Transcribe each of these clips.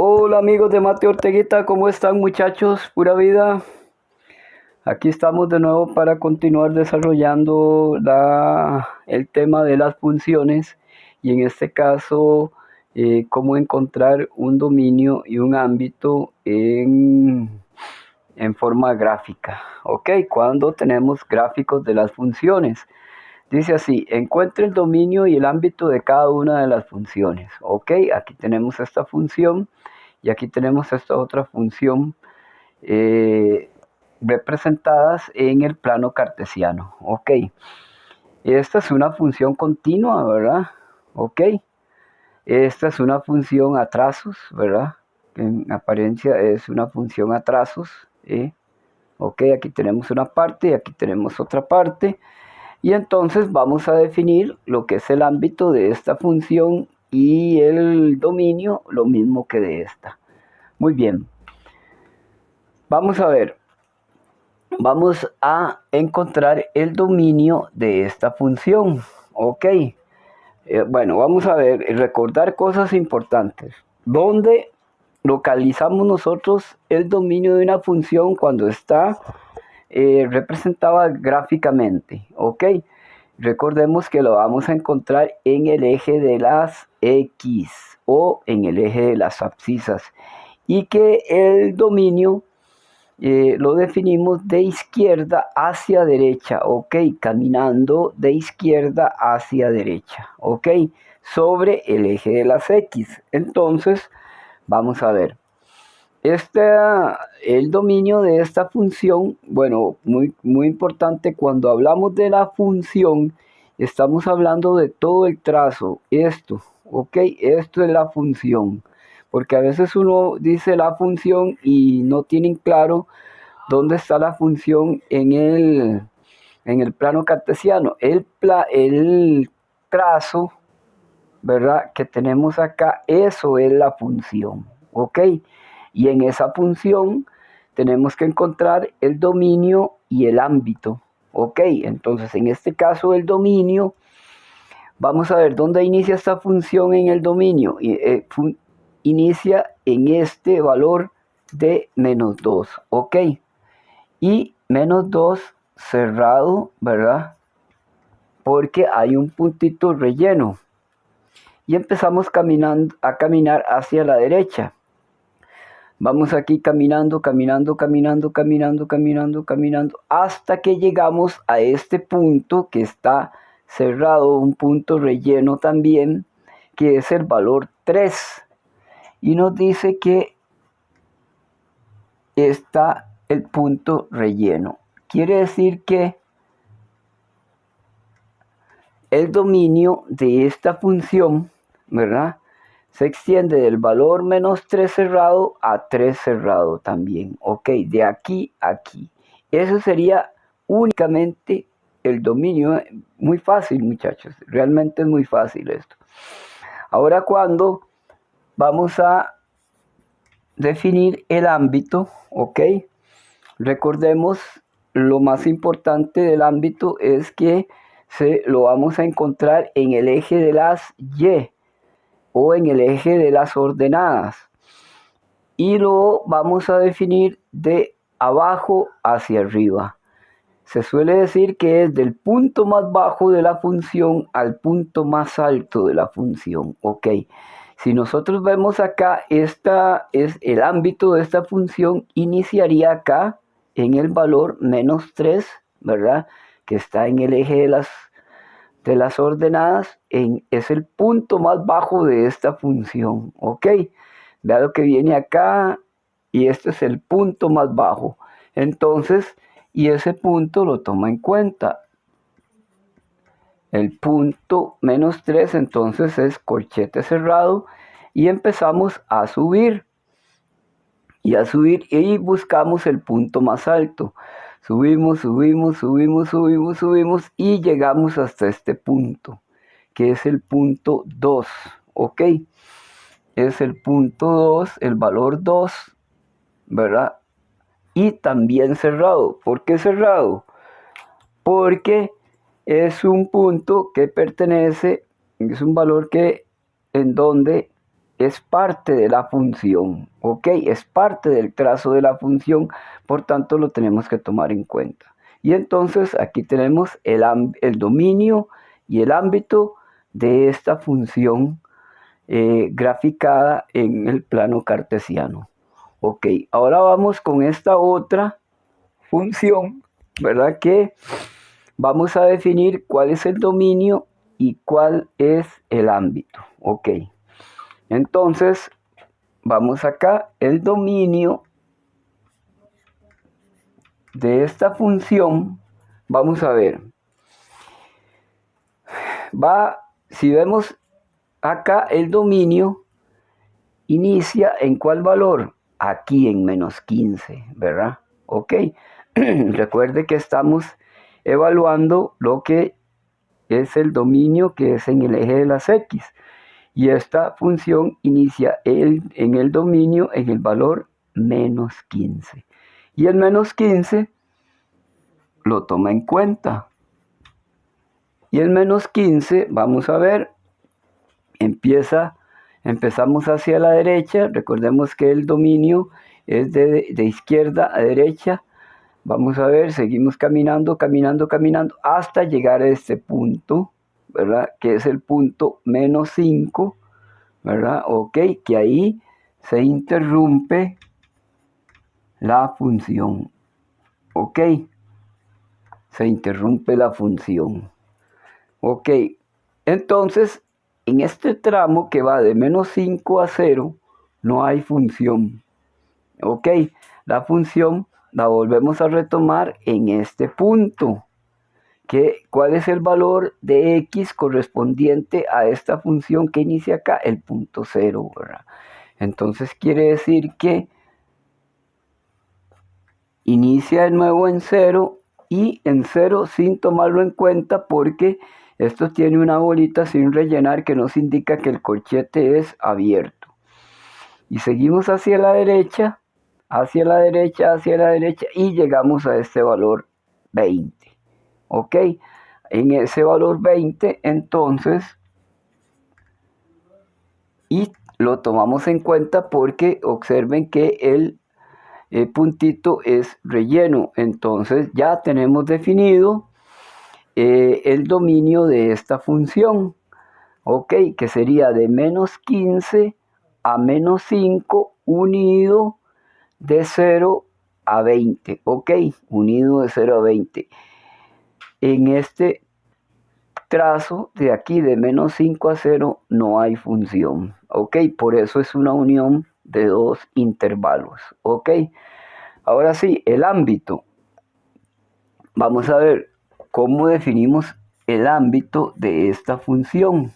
Hola amigos de Mate Orteguita, ¿cómo están muchachos? Pura vida. Aquí estamos de nuevo para continuar desarrollando el tema de las funciones y en este caso cómo encontrar un dominio y un ámbito en forma gráfica. Ok, cuando tenemos gráficos de las funciones. Dice así, encuentre el dominio y el ámbito de cada una de las funciones. Ok, aquí tenemos esta función y aquí tenemos esta otra función representadas en el plano cartesiano. Ok, esta es una función continua, ¿verdad? Ok, esta es una función a trazos, ¿verdad? En apariencia es una función a trazos. Ok, aquí tenemos una parte y aquí tenemos otra parte. Y entonces vamos a definir lo que es el ámbito de esta función y el dominio, lo mismo que de esta. Muy bien. Vamos a ver. Vamos a encontrar el dominio de esta función. Ok. Bueno, vamos a ver, recordar cosas importantes. ¿Dónde localizamos nosotros el dominio de una función cuando está representada gráficamente? Ok. Recordemos que lo vamos a encontrar en el eje de las X o en el eje de las abscisas y que el dominio lo definimos de izquierda hacia derecha, ok, caminando de izquierda hacia derecha, ok, sobre el eje de las X. Entonces, vamos a ver. El dominio de esta función, bueno, muy importante, cuando hablamos de la función, estamos hablando de todo el trazo, esto, ok, esto es la función, porque a veces uno dice la función y no tienen claro dónde está la función en el plano cartesiano. El trazo, ¿verdad?, que tenemos acá, eso es la función, ok. Y en esa función tenemos que encontrar el dominio y el ámbito. Ok, entonces en este caso el dominio, vamos a ver dónde inicia esta función en el dominio. Inicia en este valor de menos 2, ok. Y menos 2 cerrado, ¿verdad? Porque hay un puntito relleno. Y empezamos a caminar hacia la derecha. Vamos aquí caminando, hasta que llegamos a este punto que está cerrado, un punto relleno también, que es el valor 3. Y nos dice que está el punto relleno. Quiere decir que el dominio de esta función, ¿verdad?, se extiende del valor menos 3 cerrado a 3 cerrado también. Ok, de aquí a aquí. Eso sería únicamente el dominio. Muy fácil, muchachos. Realmente es muy fácil esto. Ahora cuando vamos a definir el ámbito, ok, recordemos lo más importante del ámbito es que lo vamos a encontrar en el eje de las Y o en el eje de las ordenadas y lo vamos a definir de abajo hacia arriba. Se suele decir que es del punto más bajo de la función al punto más alto de la función. Ok, si nosotros vemos acá, esta es el ámbito de esta función, iniciaría acá en el valor menos 3, ¿verdad?, que está en el eje de las ordenadas, es el punto más bajo de esta función, ok. Vea lo que viene acá y este es el punto más bajo. Entonces, y ese punto lo toma en cuenta. El punto menos 3 entonces es corchete cerrado y empezamos a subir. Y buscamos el punto más alto. Subimos y llegamos hasta este punto, que es el punto 2, ¿ok? Es el punto 2, el valor 2, ¿verdad? Y también cerrado. ¿Por qué cerrado? Porque es un punto que pertenece, es un valor que en donde es parte de la función, ¿ok? Es parte del trazo de la función, por tanto lo tenemos que tomar en cuenta. Y entonces aquí tenemos el dominio y el ámbito de esta función graficada en el plano cartesiano. Ok, ahora vamos con esta otra función, ¿verdad? Que vamos a definir cuál es el dominio y cuál es el ámbito. Ok, entonces vamos acá, el dominio de esta función, vamos a ver, si vemos acá el dominio, inicia en cuál valor, aquí en menos 15, ¿verdad? Ok, recuerde que estamos evaluando lo que es el dominio que es en el eje de las X. Y esta función inicia en el dominio en el valor menos 15. Y el menos 15 lo toma en cuenta. Y el menos 15, vamos a ver, empezamos hacia la derecha. Recordemos que el dominio es de izquierda a derecha. Vamos a ver, seguimos caminando, caminando, caminando, hasta llegar a este punto, ¿verdad? Que es el punto menos 5, ¿verdad? Ok, que ahí se interrumpe la función. Ok, se interrumpe la función. Ok, entonces, en este tramo que va de menos 5 a 0, no hay función. Ok, la función la volvemos a retomar en este punto. ¿Cuál es el valor de x correspondiente a esta función que inicia acá? El punto 0, ¿verdad? Entonces quiere decir que inicia de nuevo en 0 y en 0 sin tomarlo en cuenta porque esto tiene una bolita sin rellenar que nos indica que el corchete es abierto. Y seguimos hacia la derecha, hacia la derecha, hacia la derecha y llegamos a este valor 20. ¿Ok? En ese valor 20 entonces, y lo tomamos en cuenta porque observen que el puntito es relleno. Entonces ya tenemos definido el dominio de esta función, ok, que sería de menos 15 a menos 5 unido de 0 a 20, ok, unido de 0 a 20. En este trazo de aquí de menos 5 a 0 no hay función, ok, por eso es una unión de dos intervalos, ok. Ahora sí, el ámbito. Vamos a ver cómo definimos el ámbito de esta función.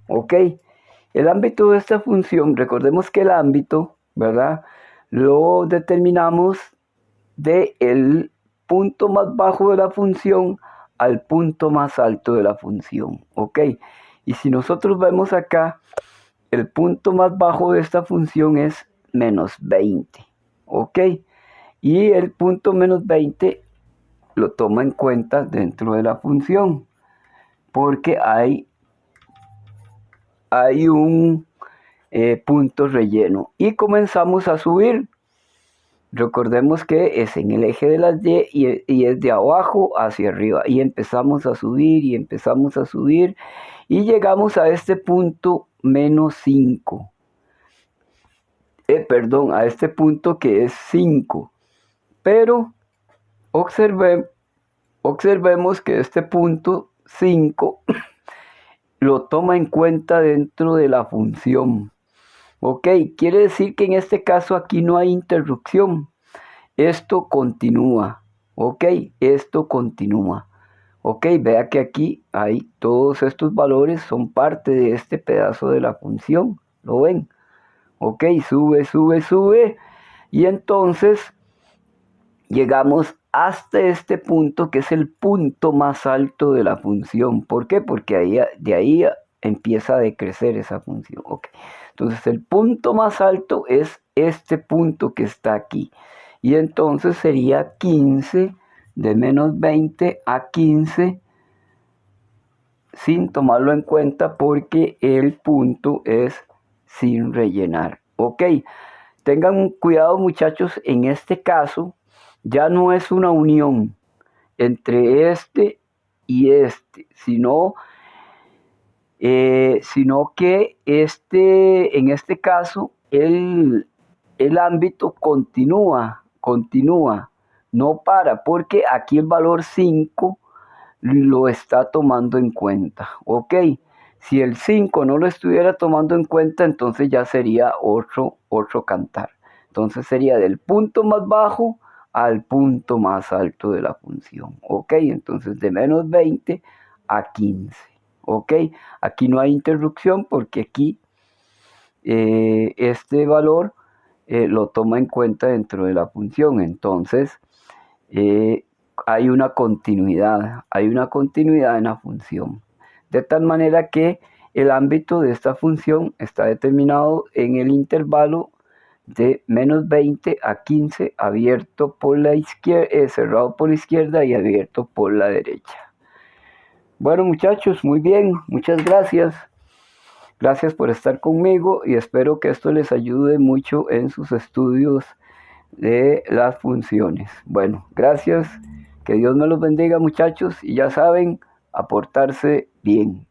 Ok, el ámbito de esta función, recordemos que el ámbito, ¿verdad? Lo determinamos del punto más bajo de la función al punto más alto de la función. Ok, y si nosotros vemos acá, el punto más bajo de esta función es menos 20. Ok, y el punto menos 20 lo toma en cuenta dentro de la función porque hay un punto relleno y comenzamos a subir. Recordemos que es en el eje de las y es de abajo hacia arriba y empezamos a subir y empezamos a subir y llegamos a este punto menos 5. Perdón, a este punto que es 5, pero observemos que este punto 5 lo toma en cuenta dentro de la función. Ok, quiere decir que en este caso aquí no hay interrupción. Esto continúa. Ok, esto continúa. Ok, vea que aquí hay todos estos valores, son parte de este pedazo de la función. ¿Lo ven? Ok, sube, sube, sube. Y entonces llegamos hasta este punto que es el punto más alto de la función. ¿Por qué? Porque de ahí empieza a decrecer esa función. Okay. Entonces el punto más alto es este punto que está aquí. Y entonces sería 15, de menos 20 a 15 sin tomarlo en cuenta porque el punto es sin rellenar. Ok, tengan cuidado muchachos, en este caso ya no es una unión entre este y este, sino que en este caso el ámbito continúa, no para, porque aquí el valor 5 lo está tomando en cuenta. Ok, si el 5 no lo estuviera tomando en cuenta, entonces ya sería otro cantar. Entonces sería del punto más bajo al punto más alto de la función. Ok, entonces de menos 20 a 15. Ok, aquí no hay interrupción porque aquí este valor lo toma en cuenta dentro de la función. Entonces, hay una continuidad en la función. De tal manera que el ámbito de esta función está determinado en el intervalo de menos 20 a 15, abierto por la izquierda, cerrado por la izquierda y abierto por la derecha. Bueno muchachos, muy bien, muchas gracias. Gracias por estar conmigo y espero que esto les ayude mucho en sus estudios de las funciones. Bueno, gracias. Que Dios me los bendiga muchachos y ya saben, aportarse bien.